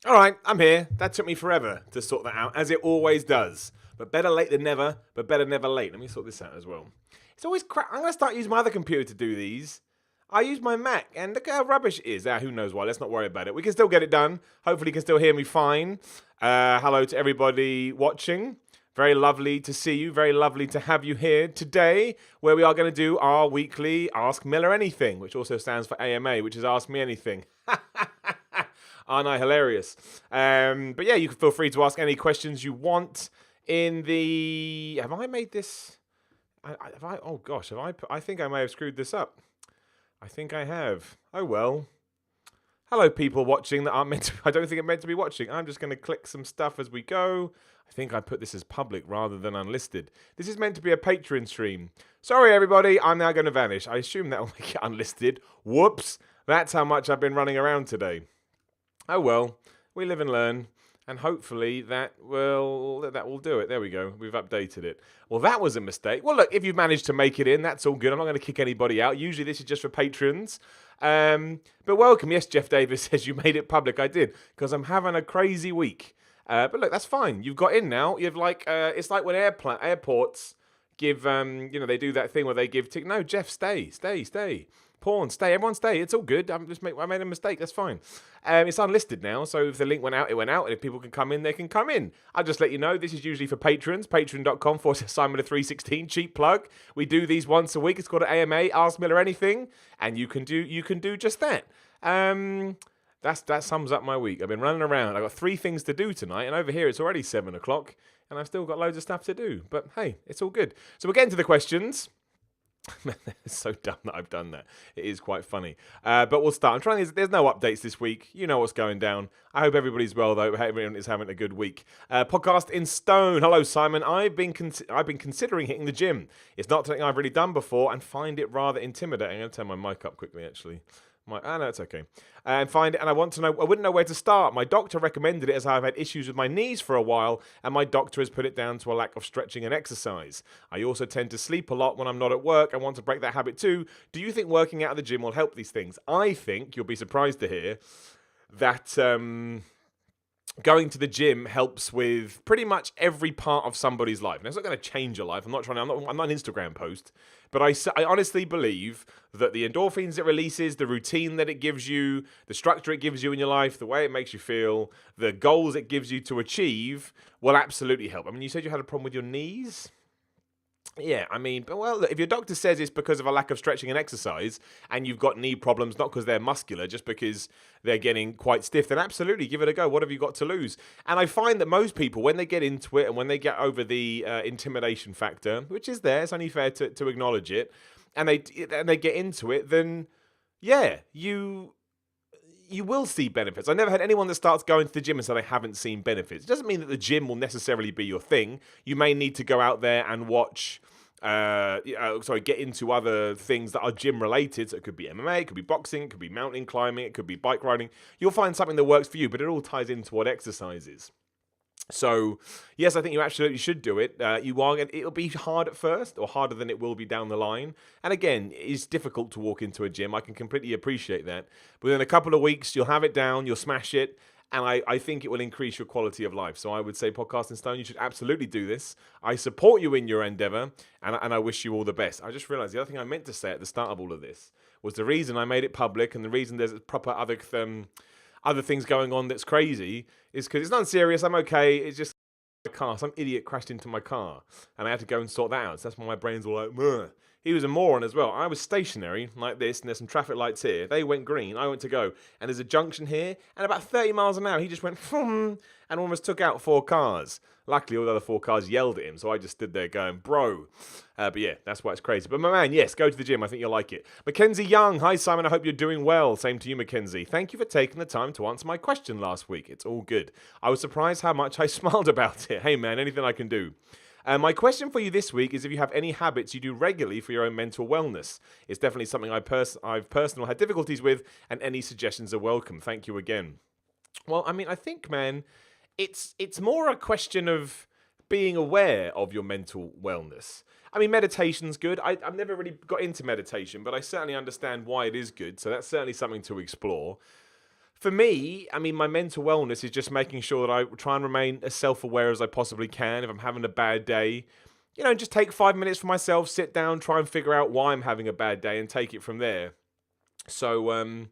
All right, I'm here. That took me forever to sort that out, as it always does. But better late than never, but better never late. Let me sort this out as well. It's always crap. I'm going to start using my other computer to do these. I use my Mac, and look how rubbish it is. Who knows why? Let's not worry about it. We can still get it done. Hopefully, you can still hear me fine. Hello to everybody watching. Very lovely to see you. Very lovely to have you here today, where we are going to do our weekly Ask Miller Anything, which also stands for AMA, which is Ask Me Anything. Aren't I hilarious? But yeah, you can feel free to ask any questions you want in the. Have I made this? Have I? Oh gosh, have I? I think I may have screwed this up. I think I have. Oh well. Hello, people watching that aren't meant to. I don't think I'm meant to be watching. I'm just going to click some stuff as we go. I think I put this as public rather than unlisted. This is meant to be a Patreon stream. Sorry, everybody. I'm now going to vanish. I assume that will make it unlisted. Whoops. That's how much I've been running around today. Oh well, we live and learn, and hopefully that will do it. There we go. We've updated it. Well, that was a mistake. Well, look, if you've managed to make it in, that's all good. I'm not going to kick anybody out. Usually this is just for patrons. But welcome. Yes, Jeff Davis says you made it public. I did, because I'm having a crazy week. But look, that's fine. You've got in now. You've it's like when airports give they do that thing where they give no, Jeff, stay. Porn, stay. Everyone stay. It's all good. I made a mistake. That's fine. It's unlisted now, so if the link went out, it went out. And if people can come in, they can come in. I'll just let you know, this is usually for patrons. Patreon.com/Simon316. Cheap plug. We do these once a week. It's called an AMA, Ask Miller Anything. And you can do just that. That sums up my week. I've been running around. I've got 3 things to do tonight. And over here, it's already 7 o'clock. And I've still got loads of stuff to do. But hey, it's all good. So we're getting to the questions. It's so dumb that I've done that. It is quite funny. But we'll start. There's no updates this week. You know what's going down. I hope everybody's well, though. Everyone is having a good week. Podcast in stone. Hello, Simon. I've been considering hitting the gym. It's not something I've really done before and find it rather intimidating. I'm going to turn my mic up quickly, actually. No, it's okay. And I want to know. I wouldn't know where to start. My doctor recommended it as I've had issues with my knees for a while, and my doctor has put it down to a lack of stretching and exercise. I also tend to sleep a lot when I'm not at work and want to break that habit too. Do you think working out at the gym will help these things? I think you'll be surprised to hear that going to the gym helps with pretty much every part of somebody's life. Now, it's not going to change your life. I'm not an Instagram post, but I honestly believe that the endorphins it releases, the routine that it gives you, the structure it gives you in your life, the way it makes you feel, the goals it gives you to achieve will absolutely help. I mean, you said you had a problem with your knees. Yeah, I mean, well, look, if your doctor says it's because of a lack of stretching and exercise, and you've got knee problems, not because they're muscular, just because they're getting quite stiff, then absolutely give it a go. What have you got to lose? And I find that most people, when they get into it and when they get over the intimidation factor, which is there, it's only fair to acknowledge it, and they get into it, then yeah, you will see benefits. I never had anyone that starts going to the gym and said I haven't seen benefits. It doesn't mean that the gym will necessarily be your thing. You may need to go out there and watch, get into other things that are gym related. So it could be MMA, it could be boxing, it could be mountain climbing, it could be bike riding. You'll find something that works for you, but it all ties into what exercise is. So, yes, I think you absolutely should do it. It'll be hard at first, or harder than it will be down the line. And again, it's difficult to walk into a gym. I can completely appreciate that. But within a couple of weeks, you'll have it down, you'll smash it, and I think it will increase your quality of life. So I would say, Podcast in Stone, you should absolutely do this. I support you in your endeavor, and I wish you all the best. I just realized the other thing I meant to say at the start of all of this was the reason I made it public, and the reason there's proper other things going on that's crazy is because it's not serious. I'm okay. It's just a car. Some idiot crashed into my car and I had to go and sort that out. So that's why my brain's all like, Meh. He was a moron as well. I was stationary like this and there's some traffic lights here. They went green. I went to go. And there's a junction here. And about 30 miles an hour, he just went, and almost took out 4 cars. Luckily, all the other 4 cars yelled at him. So I just stood there going, bro. But yeah, that's why it's crazy. But my man, yes, go to the gym. I think you'll like it. Mackenzie Young. Hi, Simon. I hope you're doing well. Same to you, Mackenzie. Thank you for taking the time to answer my question last week. It's all good. I was surprised how much I smiled about it. Hey, man, anything I can do. My question for you this week is if you have any habits you do regularly for your own mental wellness. It's definitely something I've personally had difficulties with, and any suggestions are welcome. Thank you again. Well, I mean, I think, man, it's more a question of being aware of your mental wellness. I mean, meditation's good. I've never really got into meditation, but I certainly understand why it is good. So that's certainly something to explore. For me, I mean, my mental wellness is just making sure that I try and remain as self-aware as I possibly can. If I'm having a bad day, just take 5 minutes for myself, sit down, try and figure out why I'm having a bad day, and take it from there. So,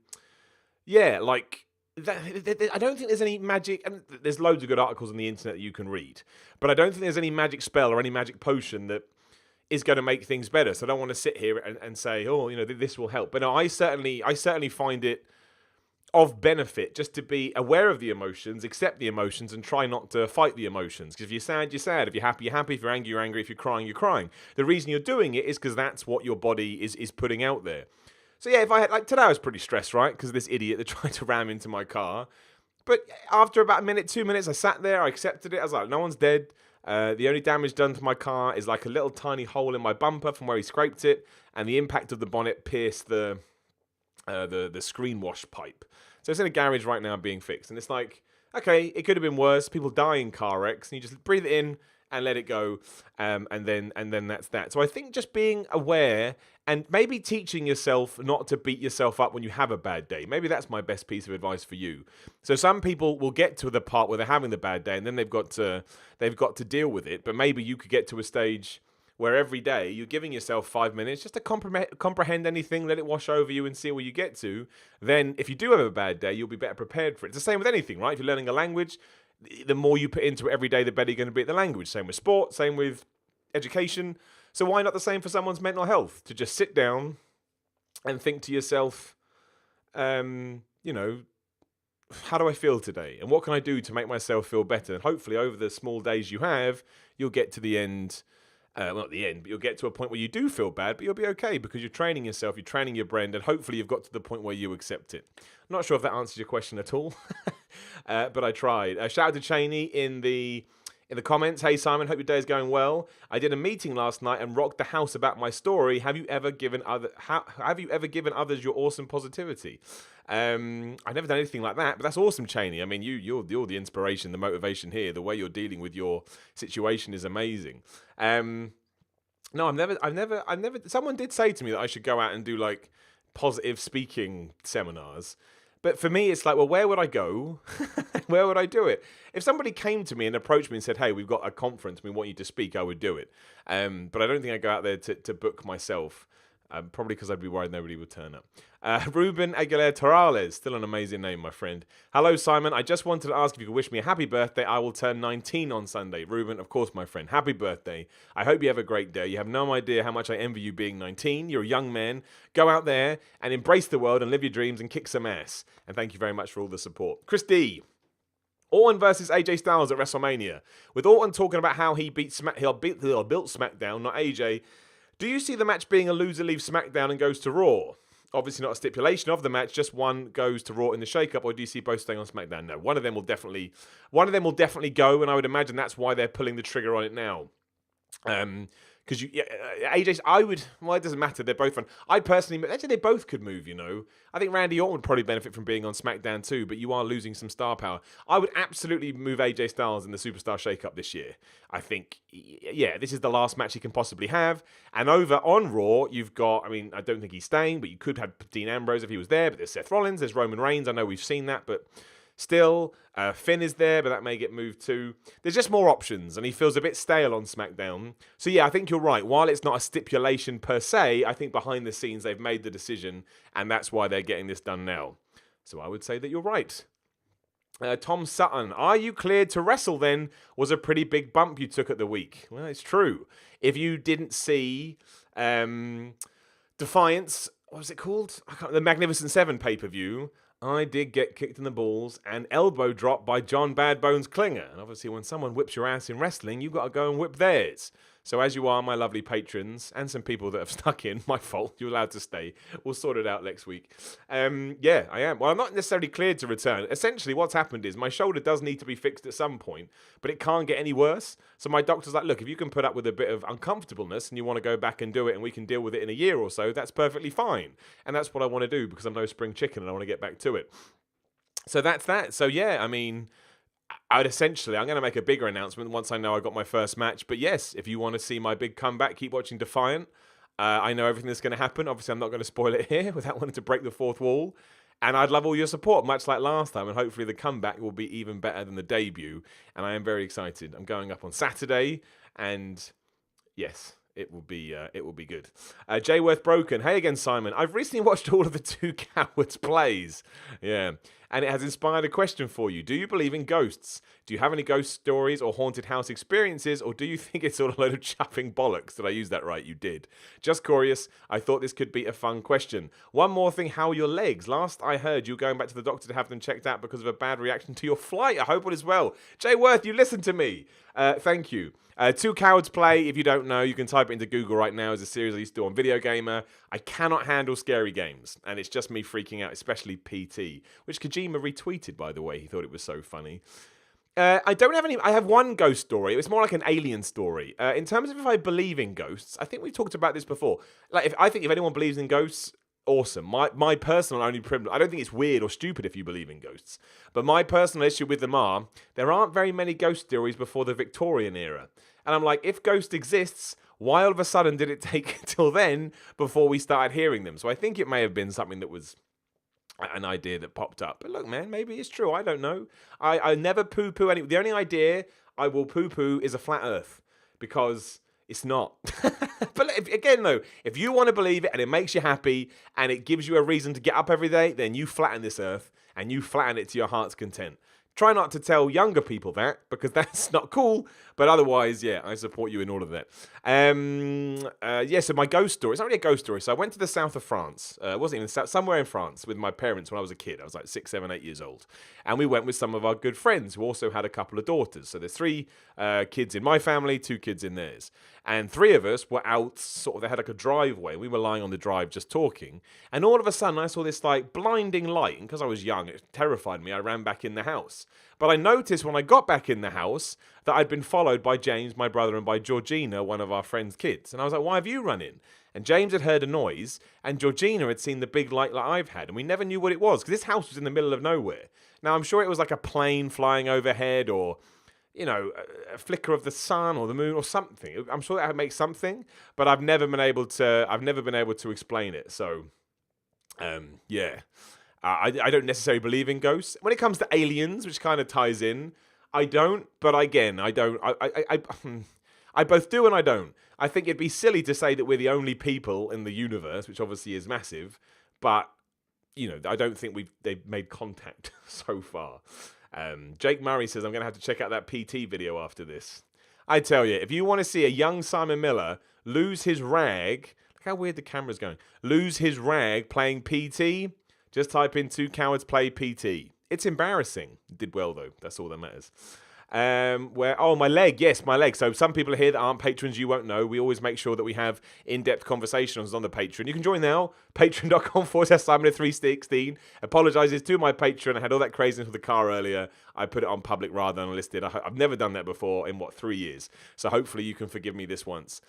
yeah, like I don't think there's any magic, and there's loads of good articles on the internet that you can read, but I don't think there's any magic spell or any magic potion that is going to make things better. So I don't want to sit here and say, oh, this will help. But no, I certainly find it of benefit just to be aware of the emotions, accept the emotions, and try not to fight the emotions. Because if you're sad, you're sad. If you're happy, you're happy. If you're angry, you're angry. If you're crying, you're crying. The reason you're doing it is because that's what your body is putting out there. So yeah, if I had, like, today I was pretty stressed, right? Because of this idiot that tried to ram into my car. But after about a minute, 2 minutes, I sat there, I accepted it. I was like, no one's dead. The only damage done to my car is like a little tiny hole in my bumper from where he scraped it, and the impact of the bonnet pierced the screen wash pipe. So it's in a garage right now being fixed. And it's like, okay, it could have been worse. People die in car wrecks, and you just breathe it in and let it go. And then that's that. So I think just being aware and maybe teaching yourself not to beat yourself up when you have a bad day. Maybe that's my best piece of advice for you. So some people will get to the part where they're having the bad day, and then they've got to deal with it. But maybe you could get to a stage where every day you're giving yourself 5 minutes just to comprehend anything, let it wash over you and see where you get to. Then if you do have a bad day, you'll be better prepared for it. It's the same with anything, right? If you're learning a language, the more you put into it every day, the better you're going to be at the language. Same with sport, same with education. So why not the same for someone's mental health? To just sit down and think to yourself, how do I feel today? And what can I do to make myself feel better? And hopefully over the small days you have, you'll get to the end. Well, not the end, but you'll get to a point where you do feel bad, but you'll be okay because you're training yourself, you're training your brain, and hopefully you've got to the point where you accept it. I'm not sure if that answers your question at all, but I tried. Shout out to Cheney in the comments. Hey Simon, hope your day is going well. I did a meeting last night and rocked the house about my story. Have you ever given others your awesome positivity? I've never done anything like that, but that's awesome, Cheney. I mean, you're the inspiration, the motivation here. The way you're dealing with your situation is amazing. No, I've never. Someone did say to me that I should go out and do like positive speaking seminars. But for me, it's like, well, where would I go? Where would I do it? If somebody came to me and approached me and said, hey, we've got a conference, we want you to speak, I would do it. But I don't think I'd go out there to book myself. Probably because I'd be worried nobody would turn up. Ruben Aguilera Torales, still an amazing name, my friend. Hello, Simon. I just wanted to ask if you could wish me a happy birthday. I will turn 19 on Sunday. Ruben, of course, my friend. Happy birthday. I hope you have a great day. You have no idea how much I envy you being 19. You're a young man. Go out there and embrace the world and live your dreams and kick some ass. And thank you very much for all the support. Chris D. Orton versus AJ Styles at WrestleMania. With Orton talking about how he built SmackDown, not AJ. Do you see the match being a loser leaves SmackDown and goes to Raw? Obviously not a stipulation of the match, just one goes to Raw in the shakeup, or do you see both staying on SmackDown? No, one of them will definitely go, and I would imagine that's why they're pulling the trigger on it now. Because AJ, it doesn't matter. They're both fun. I personally, actually, they both could move. I think Randy Orton would probably benefit from being on SmackDown too. But you are losing some star power. I would absolutely move AJ Styles in the Superstar Shakeup this year. I think, this is the last match he can possibly have. And over on Raw, you've got. I mean, I don't think he's staying, but you could have Dean Ambrose if he was there. But there's Seth Rollins, there's Roman Reigns. I know we've seen that, but. Still, Finn is there, but that may get moved too. There's just more options, and he feels a bit stale on SmackDown. So yeah, I think you're right. While it's not a stipulation per se, I think behind the scenes they've made the decision, and that's why they're getting this done now. So I would say that you're right. Tom Sutton, are you cleared to wrestle then? Was a pretty big bump you took at the week. Well, it's true. If you didn't see Defiance, what was it called? The Magnificent Seven pay-per-view, I did get kicked in the balls and elbow dropped by John Bad Bones Klinger. And obviously when someone whips your ass in wrestling, you've got to go and whip theirs. So as you are, my lovely patrons, and some people that have stuck in, my fault, you're allowed to stay. We'll sort it out next week. I am. Well, I'm not necessarily cleared to return. Essentially, what's happened is my shoulder does need to be fixed at some point, but it can't get any worse. So my doctor's like, look, if you can put up with a bit of uncomfortableness and you want to go back and do it and we can deal with it in a year or so, that's perfectly fine. And that's what I want to do because I'm no spring chicken and I want to get back to it. So that's that. So yeah, I mean... I'm going to make a bigger announcement once I know I got my first match. But yes, if you want to see my big comeback, keep watching Defiant. I know everything that's going to happen. Obviously, I'm not going to spoil it here without wanting to break the fourth wall. And I'd love all your support, much like last time, and hopefully the comeback will be even better than the debut. And I am very excited. I'm going up on Saturday, and yes, it will be good. Jayworth Broken. Hey again, Simon. I've recently watched all of the Two Cowards plays. Yeah. And it has inspired a question for you. Do you believe in ghosts? Do you have any ghost stories or haunted house experiences? Or do you think it's all a load of chuffing bollocks? Did I use that right? You did. Just curious. I thought this could be a fun question. One more thing. How are your legs? Last I heard, you were going back to the doctor to have them checked out because of a bad reaction to your flight. I hope all is well. Jayworth, you listen to me. Thank you. Two Cowards Play, if you don't know, you can type it into Google right now. It's a series I used to do on Video Gamer. I cannot handle scary games, and it's just me freaking out, especially PT, which Kojima retweeted, by the way. He thought it was so funny. I don't have any. I have one ghost story. It's more like an alien story. In terms of if I believe in ghosts, I think we've talked about this before. Like, I think if anyone believes in ghosts, awesome. My personal only problem, I don't think it's weird or stupid if you believe in ghosts, but my personal issue with them are there aren't very many ghost stories before the Victorian era. And I'm like, if ghost exists, why all of a sudden did it take till then before we started hearing them? So I think it may have been something that was an idea that popped up. But look, man, maybe it's true. I don't know. I never poo-poo any. The only idea I will poo-poo is a flat earth, because it's not. But again, though, if you want to believe it and it makes you happy and it gives you a reason to get up every day, then you flatten this earth and you flatten it to your heart's content. Try not to tell younger people that, because that's not cool. But otherwise, yeah, I support you in all of that. So my ghost story. It's not really a ghost story. So I went to the south of France. It wasn't even south, somewhere in France with my parents when I was a kid. I was like 6, 7, 8 years old. And we went with some of our good friends who also had a couple of daughters. So there's 3 kids in my family, 2 kids in theirs. And 3 of us were out, sort of, they had like a driveway. We were lying on the drive just talking. And all of a sudden I saw this like blinding light. And because I was young, it terrified me. I ran back in the house. But I noticed when I got back in the house that I'd been followed by James, my brother, and by Georgina, one of our friend's kids. And I was like, why have you run in? And James had heard a noise, and Georgina had seen the big light like I've had, and we never knew what it was, because this house was in the middle of nowhere. Now, I'm sure it was like a plane flying overhead, or, you know, a flicker of the sun or the moon or something. I'm sure that would make something, but I've never been able to explain it. So, yeah. I don't necessarily believe in ghosts. When it comes to aliens, which kind of ties in, I don't. But again, I don't. I both do and I don't. I think it'd be silly to say that we're the only people in the universe, which obviously is massive. But, you know, I don't think they've made contact so far. Jake Murray says, I'm going to have to check out that PT video after this. I tell you, if you want to see a young Simon Miller lose his rag, look how weird the camera's going, lose his rag playing PT, just type in Two Cowards Play PT. It's embarrassing. It did well, though. That's all that matters. My leg. Yes, my leg. So some people here that aren't patrons, you won't know. We always make sure that we have in-depth conversations on the Patreon. You can join now. Patreon.com/Simon316. Apologizes to my patron. I had all that craziness with the car earlier. I put it on public rather than unlisted. I've never done that before in, 3 years? So hopefully you can forgive me this once.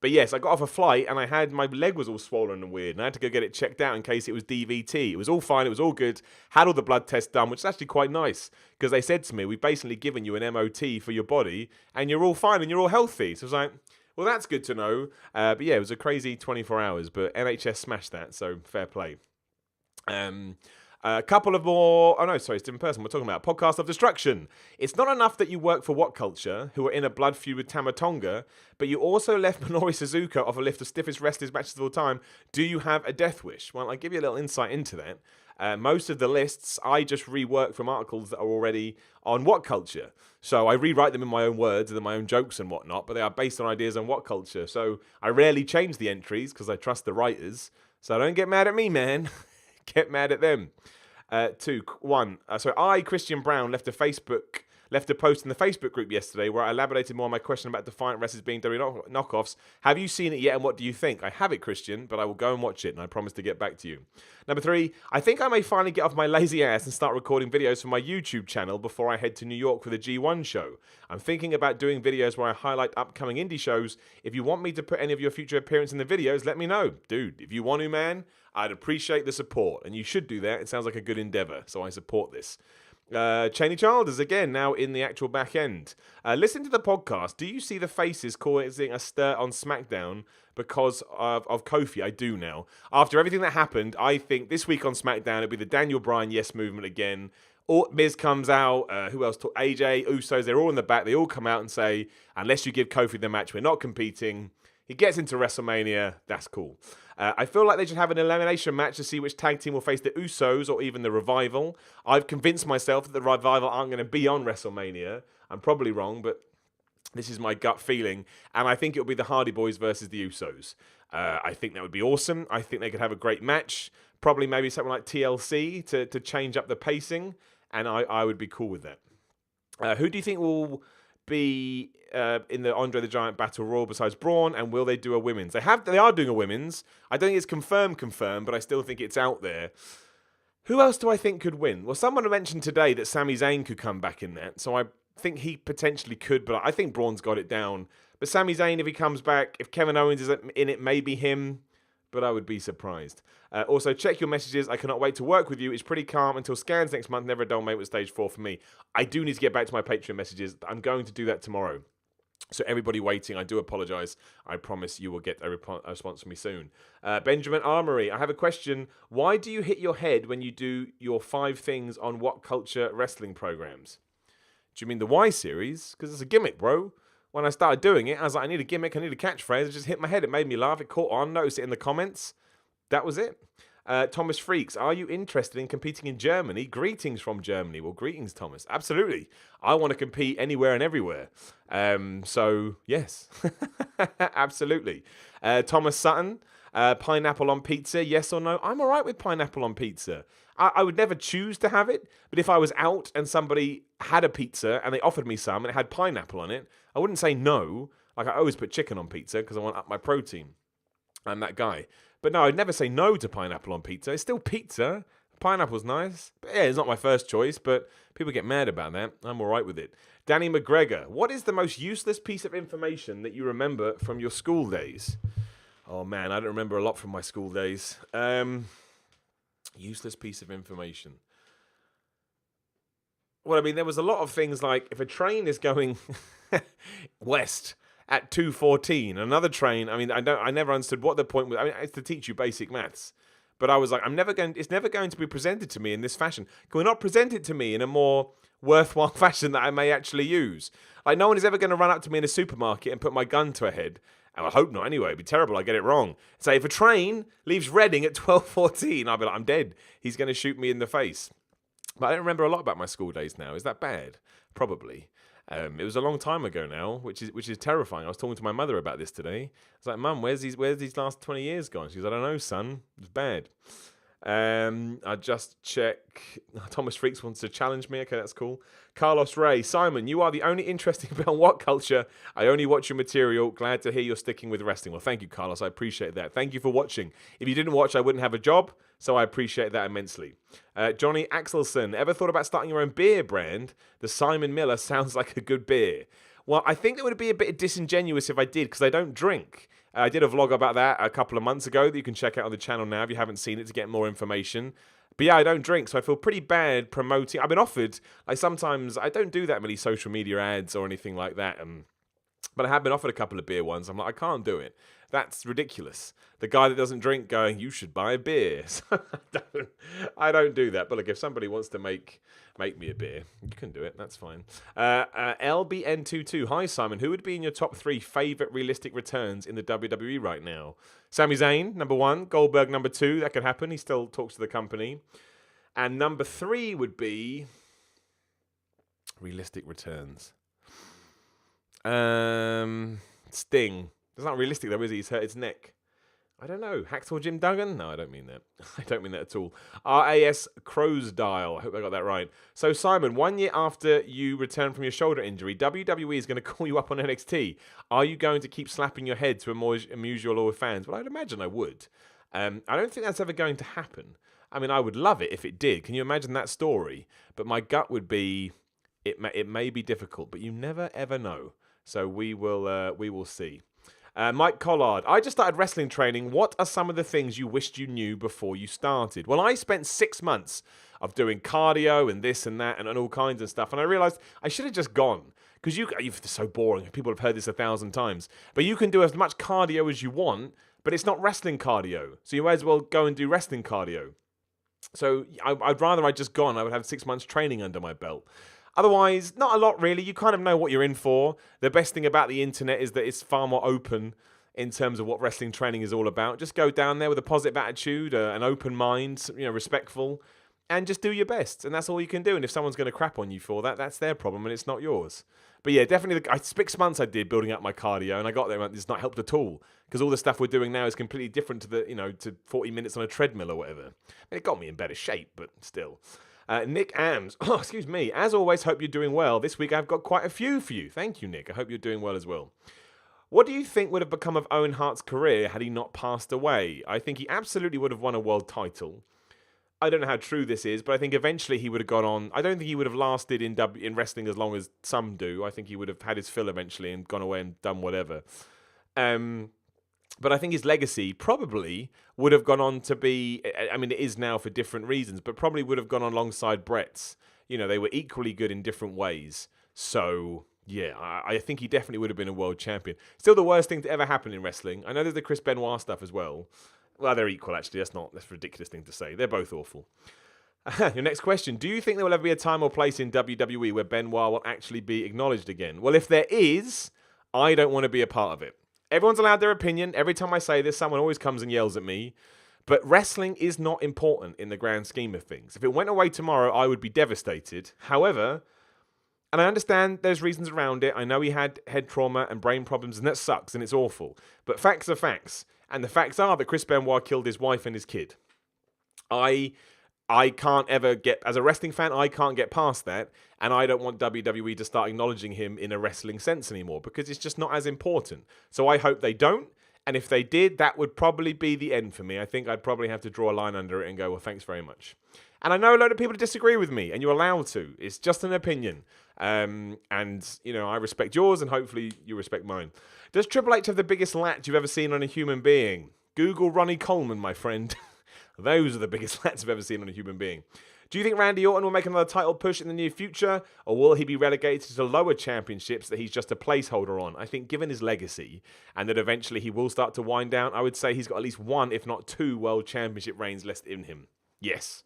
But yes, I got off a flight and my leg was all swollen and weird. And I had to go get it checked out in case it was DVT. It was all fine. It was all good. Had all the blood tests done, which is actually quite nice. Because they said to me, we've basically given you an MOT for your body and you're all fine and you're all healthy. So I was like, well, that's good to know. But yeah, it was a crazy 24 hours. But NHS smashed that, so fair play. A couple of more. Oh no, sorry, it's a different person we're talking about. Podcast of Destruction. It's not enough that you work for What Culture, who are in a blood feud with Tama Tonga, but you also left Minoru Suzuka off a list of stiffest wrestlers matches of all time. Do you have a death wish? Well, I'll give you a little insight into that. Most of the lists I just rework from articles that are already on What Culture. So I rewrite them in my own words and in my own jokes and whatnot, but they are based on ideas on What Culture. So I rarely change the entries because I trust the writers. So don't get mad at me, man. Get mad at them. I, Christian Brown, left a post in the Facebook group yesterday where I elaborated more on my question about Defiant wrestlers being WWE knockoffs. Have you seen it yet and what do you think? I have it, Christian, but I will go and watch it and I promise to get back to you. Number 3, I think I may finally get off my lazy ass and start recording videos for my YouTube channel before I head to New York for the G1 show. I'm thinking about doing videos where I highlight upcoming indie shows. If you want me to put any of your future appearances in the videos, let me know. Dude, if you want to, man, I'd appreciate the support, and you should do that. It sounds like a good endeavor, so I support this. Cheney Childers again, now in the actual back end. Listen to the podcast. Do you see the faces causing a stir on SmackDown because of Kofi? I do now. After everything that happened, I think this week on SmackDown it'll be the Daniel Bryan yes movement again. Miz comes out. Who else? AJ, Usos. They're all in the back. They all come out and say, unless you give Kofi the match, we're not competing. He gets into WrestleMania. That's cool. I feel like they should have an elimination match to see which tag team will face the Usos or even the Revival. I've convinced myself that the Revival aren't going to be on WrestleMania. I'm probably wrong, but this is my gut feeling. And I think it'll be the Hardy Boys versus the Usos. I think that would be awesome. I think they could have a great match. Probably maybe something like TLC to change up the pacing. And I would be cool with that. Who do you think will be in the Andre the Giant Battle Royal besides Braun, and will they do a women's? They are doing a women's. I don't think it's confirmed, but I still think it's out there. Who else do I think could win? Well, someone mentioned today that Sami Zayn could come back in that, so I think he potentially could, but I think Braun's got it down. But Sami Zayn, if he comes back, if Kevin Owens is in it, maybe him, but I would be surprised. Also, check your messages. I cannot wait to work with you. It's pretty calm until scans next month. Never a dull moment with stage 4 for me. I do need to get back to my Patreon messages. I'm going to do that tomorrow. So everybody waiting, I do apologise. I promise you will get a response from me soon. Benjamin Armory, I have a question. Why do you hit your head when you do your 5 things on What Culture wrestling programs? Do you mean the Y series? Because it's a gimmick, bro. When I started doing it, I was like, I need a gimmick, I need a catchphrase. I just hit my head. It made me laugh. It caught on. Noticed it in the comments. That was it. Thomas Freaks, are you interested in competing in Germany? Greetings from Germany. Well, greetings, Thomas. Absolutely. I want to compete anywhere and everywhere. So, yes. Absolutely. Thomas Sutton, pineapple on pizza, yes or no? I'm all right with pineapple on pizza. I would never choose to have it, but if I was out and somebody had a pizza and they offered me some and it had pineapple on it, I wouldn't say no. Like, I always put chicken on pizza because I want up my protein. I'm that guy. But no, I'd never say no to pineapple on pizza. It's still pizza. Pineapple's nice. But yeah, it's not my first choice, but people get mad about that. I'm all right with it. Danny McGregor, what is the most useless piece of information that you remember from your school days? Oh, man, I don't remember a lot from my school days. Useless piece of information. Well, I mean, there was a lot of things like if a train is going west at 2:14, another train. I mean, I never understood what the point was. I mean, it's to teach you basic maths, but I was like, it's never going to be presented to me in this fashion. Can we not present it to me in a more worthwhile fashion that I may actually use? Like, no one is ever going to run up to me in a supermarket and put my gun to a head. And I hope not. Anyway, it'd be terrible. I get it wrong. Say if a train leaves Reading at 12:14, I'll be like, I'm dead. He's going to shoot me in the face. But I don't remember a lot about my school days now. Is that bad? Probably. It was a long time ago now, which is terrifying. I was talking to my mother about this today. I was like, Mum, where's these last 20 years gone? She goes, I don't know, son. It was bad. I just check. Thomas Freaks wants to challenge me. Okay, that's cool. Carlos Ray, Simon, you are the only interesting bit on What Culture. I only watch your material. Glad to hear you're sticking with wrestling. Well, thank you, Carlos. I appreciate that. Thank you for watching. If you didn't watch, I wouldn't have a job. So I appreciate that immensely. Johnny Axelson, ever thought about starting your own beer brand? The Simon Miller sounds like a good beer. Well, I think it would be a bit disingenuous if I did, because I don't drink. I did a vlog about that a couple of months ago that you can check out on the channel now if you haven't seen it to get more information. But yeah, I don't drink, so I feel pretty bad promoting. I've been offered, like sometimes I don't do that many social media ads or anything like that. But I have been offered a couple of beer ones. I'm like, I can't do it. That's ridiculous. The guy that doesn't drink going, you should buy a beer. So I don't do that. But look, if somebody wants to make me a beer, you can do it. That's fine. LBN22. Hi, Simon. Who would be in your top 3 favourite realistic returns in the WWE right now? Sami Zayn, number 1. Goldberg, number 2. That could happen. He still talks to the company. And number 3 would be realistic returns. Sting. It's not realistic though, is he? He's hurt his neck. I don't know. Hacksaw Jim Duggan? No, I don't mean that. I don't mean that at all. RAS Crowsdial. I hope I got that right. So, Simon, 1 year after you return from your shoulder injury, WWE is going to call you up on NXT. Are you going to keep slapping your head to amuse your loyal fans? Well, I'd imagine I would. I don't think that's ever going to happen. I mean, I would love it if it did. Can you imagine that story? But my gut would be, it may be difficult, but you never ever know. So we will see. Mike Collard, I just started wrestling training. What are some of the things you wished you knew before you started? Well, I spent 6 months of doing cardio and this and that and all kinds of stuff. And I realized I should have just gone. Because it's so boring. People have heard this 1,000 times. But you can do as much cardio as you want, but it's not wrestling cardio. So you might as well go and do wrestling cardio. So I'd rather I'd just gone. I would have 6 months training under my belt. Otherwise, not a lot really. You kind of know what you're in for. The best thing about the internet is that it's far more open in terms of what wrestling training is all about. Just go down there with a positive attitude, an open mind, respectful, and just do your best. And that's all you can do. And if someone's going to crap on you for that, that's their problem and it's not yours. But yeah, definitely, 6 months I did building up my cardio, and I got there and it's not helped at all. Because all the stuff we're doing now is completely different to 40 minutes on a treadmill or whatever. I mean, it got me in better shape, but still. Nick Ams, excuse me. As always, hope you're doing well. This week I've got quite a few for you. Thank you, Nick. I hope you're doing well as well. What do you think would have become of Owen Hart's career had he not passed away? I think he absolutely would have won a world title. I don't know how true this is, but I think eventually he would have gone on. I don't think he would have lasted in wrestling as long as some do. I think he would have had his fill eventually and gone away and done whatever. But I think his legacy probably would have gone on to be, I mean, it is now for different reasons, but probably would have gone on alongside Brett's. They were equally good in different ways. So, yeah, I think he definitely would have been a world champion. Still the worst thing to ever happen in wrestling. I know there's the Chris Benoit stuff as well. Well, they're equal, actually. That's a ridiculous thing to say. They're both awful. Your next question. Do you think there will ever be a time or place in WWE where Benoit will actually be acknowledged again? Well, if there is, I don't want to be a part of it. Everyone's allowed their opinion. Every time I say this, someone always comes and yells at me. But wrestling is not important in the grand scheme of things. If it went away tomorrow, I would be devastated. However, and I understand there's reasons around it. I know he had head trauma and brain problems, and that sucks, and it's awful. But facts are facts. And the facts are that Chris Benoit killed his wife and his kid. I can't ever get, as a wrestling fan, I can't get past that. And I don't want WWE to start acknowledging him in a wrestling sense anymore because it's just not as important. So I hope they don't. And if they did, that would probably be the end for me. I think I'd probably have to draw a line under it and go, well, thanks very much. And I know a lot of people disagree with me, and you're allowed to. It's just an opinion. And, I respect yours, and hopefully you respect mine. Does Triple H have the biggest lat you've ever seen on a human being? Google Ronnie Coleman, my friend. Those are the biggest lats I've ever seen on a human being. Do you think Randy Orton will make another title push in the near future, or will he be relegated to lower championships that he's just a placeholder on? I think given his legacy, and that eventually he will start to wind down, I would say he's got at least 1, if not 2, world championship reigns left in him. Yes.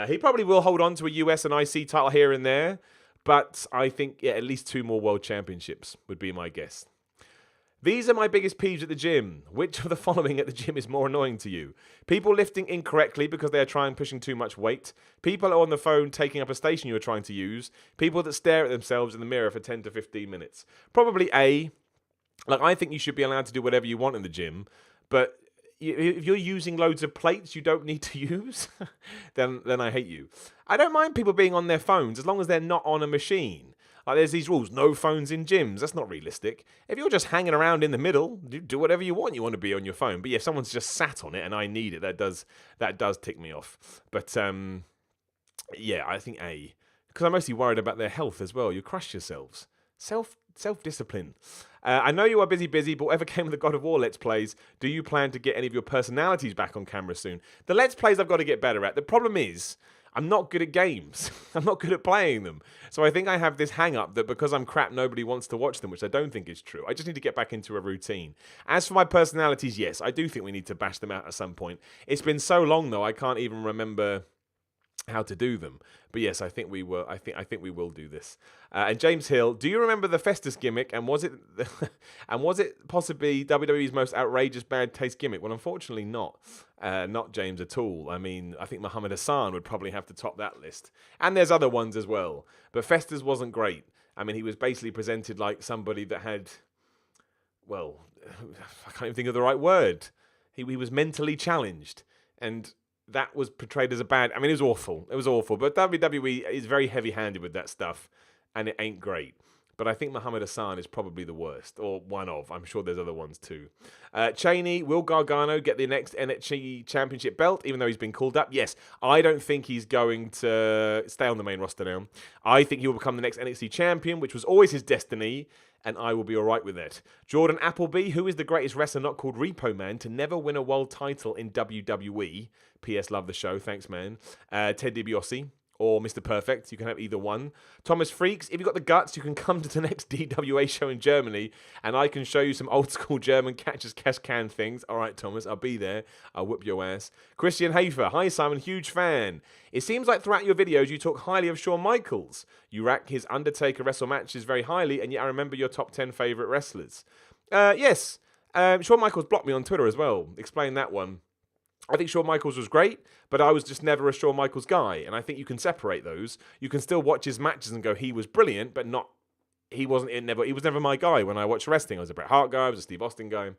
He probably will hold on to a US and IC title here and there, but I think at least 2 more world championships would be my guess. These are my biggest peeves at the gym. Which of the following at the gym is more annoying to you? People lifting incorrectly because they are pushing too much weight. People on the phone taking up a station you are trying to use. People that stare at themselves in the mirror for 10 to 15 minutes. Probably A. I think you should be allowed to do whatever you want in the gym. But if you're using loads of plates you don't need to use, then I hate you. I don't mind people being on their phones as long as they're not on a machine. There's these rules, no phones in gyms. That's not realistic. If you're just hanging around in the middle, do whatever you want. You want to be on your phone. But yeah, if someone's just sat on it and I need it, that does tick me off. But yeah, I think A. Because I'm mostly worried about their health as well. You crush yourselves. Self-discipline. I know you are busy, but whatever came of the God of War Let's Plays, do you plan to get any of your personalities back on camera soon? The Let's Plays I've got to get better at. The problem is, I'm not good at games. I'm not good at playing them. So I think I have this hang-up that because I'm crap, nobody wants to watch them, which I don't think is true. I just need to get back into a routine. As for my personalities, yes, I do think we need to bash them out at some point. It's been so long, though, I can't even remember how to do them. But yes, I think we will. I think we will do this. And James Hill, do you remember the Festus gimmick? And was it possibly WWE's most outrageous bad taste gimmick? Well, unfortunately, not James at all. I mean, I think Muhammad Hassan would probably have to top that list. And there's other ones as well. But Festus wasn't great. I mean, he was basically presented like somebody that had, well, I can't even think of the right word. He was mentally challenged, and that was portrayed as a bad. I mean, it was awful. It was awful. But WWE is very heavy-handed with that stuff, and it ain't great. But I think Muhammad Hassan is probably the worst, or one of. I'm sure there's other ones too. Cheney, will Gargano get the next NXT Championship belt, even though he's been called up? Yes. I don't think he's going to stay on the main roster now. I think he will become the next NXT Champion, which was always his destiny, and I will be all right with it. Jordan Appleby, who is the greatest wrestler not called Repo Man to never win a world title in WWE? P.S. Love the show. Thanks, man. Ted DiBiase. Or Mr. Perfect. You can have either one. Thomas Freaks, if you've got the guts, you can come to the next DWA show in Germany and I can show you some old school German catch as cash can things. All right, Thomas, I'll be there. I'll whip your ass. Christian Hafer, hi Simon, huge fan. It seems like throughout your videos you talk highly of Shawn Michaels. You rank his Undertaker wrestle matches very highly, and yet I remember your top 10 favourite wrestlers. Yes, Shawn Michaels blocked me on Twitter as well. Explain that one. I think Shawn Michaels was great, but I was just never a Shawn Michaels guy. And I think you can separate those. You can still watch his matches and go, he was brilliant, but not. He was never my guy when I watched wrestling. I was a Bret Hart guy. I was a Steve Austin guy.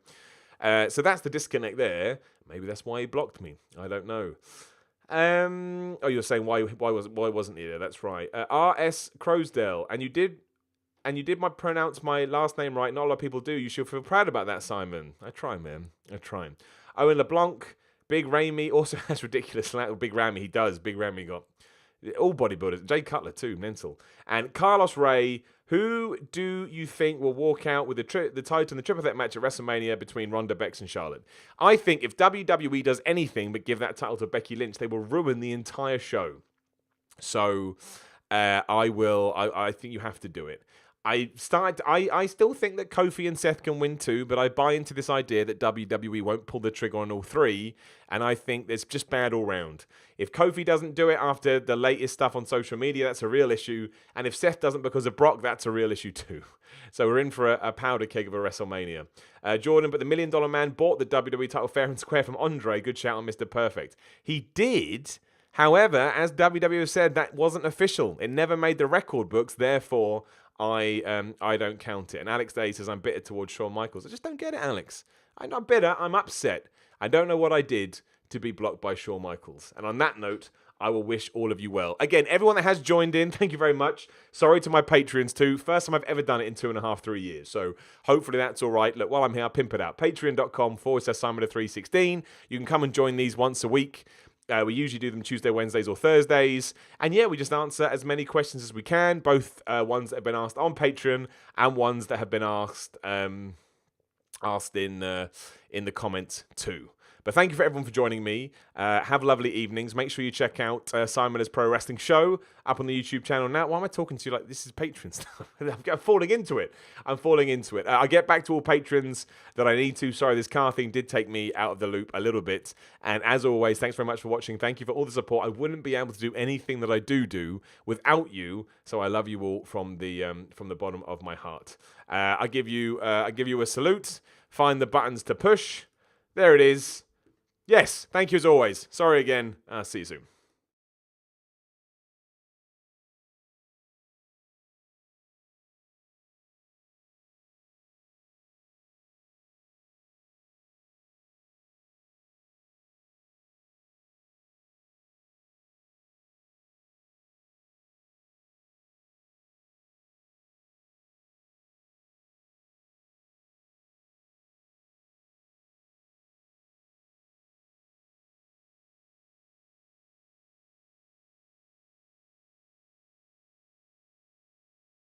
So that's the disconnect there. Maybe that's why he blocked me. I don't know. You're saying why wasn't he there? That's right. R.S. Crowsdale, and you did pronounce my last name right. Not a lot of people do. You should feel proud about that, Simon. I try, man. I try. Owen LeBlanc. Big Ramy also has ridiculous slack. Big Ramy, he does. Big Ramy got all bodybuilders. Jay Cutler too, mental. And Carlos Ray, who do you think will walk out with the title in the triple threat match at WrestleMania between Ronda, Bex, and Charlotte? I think if WWE does anything but give that title to Becky Lynch, they will ruin the entire show. So I think you have to do it. I still think that Kofi and Seth can win too, but I buy into this idea that WWE won't pull the trigger on all three, and I think there's just bad all round. If Kofi doesn't do it after the latest stuff on social media, that's a real issue, and if Seth doesn't because of Brock, that's a real issue too. So we're in for a powder keg of a WrestleMania. Jordan, but the $1 Million Man bought the WWE title fair and square from Andre. Good shout on Mr. Perfect. He did. However, as WWE said, that wasn't official. It never made the record books, therefore I don't count it. And Alex Day says I'm bitter towards Shawn Michaels. I just don't get it, Alex. I'm not bitter. I'm upset. I don't know what I did to be blocked by Shawn Michaels. And on that note, I will wish all of you well. Again, everyone that has joined in, thank you very much. Sorry to my Patreons too. First time I've ever done it in 2.5, 3 years. So hopefully that's all right. Look, while I'm here, I'll pimp it out. Patreon.com/Simon316. You can come and join these once a week. We usually do them Tuesday, Wednesdays, or Thursdays. And yeah, we just answer as many questions as we can, both ones that have been asked on Patreon and ones that have been asked in the comments too. But thank you for everyone for joining me. Have lovely evenings. Make sure you check out Simon's Pro Wrestling Show up on the YouTube channel now. Why am I talking to you like this is Patreon stuff? I'm falling into it. I get back to all patrons that I need to. Sorry, this car thing did take me out of the loop a little bit. And as always, thanks very much for watching. Thank you for all the support. I wouldn't be able to do anything that I do without you. So I love you all from the bottom of my heart. I give you a salute. Find the buttons to push. There it is. Yes, thank you as always. Sorry again. See you soon.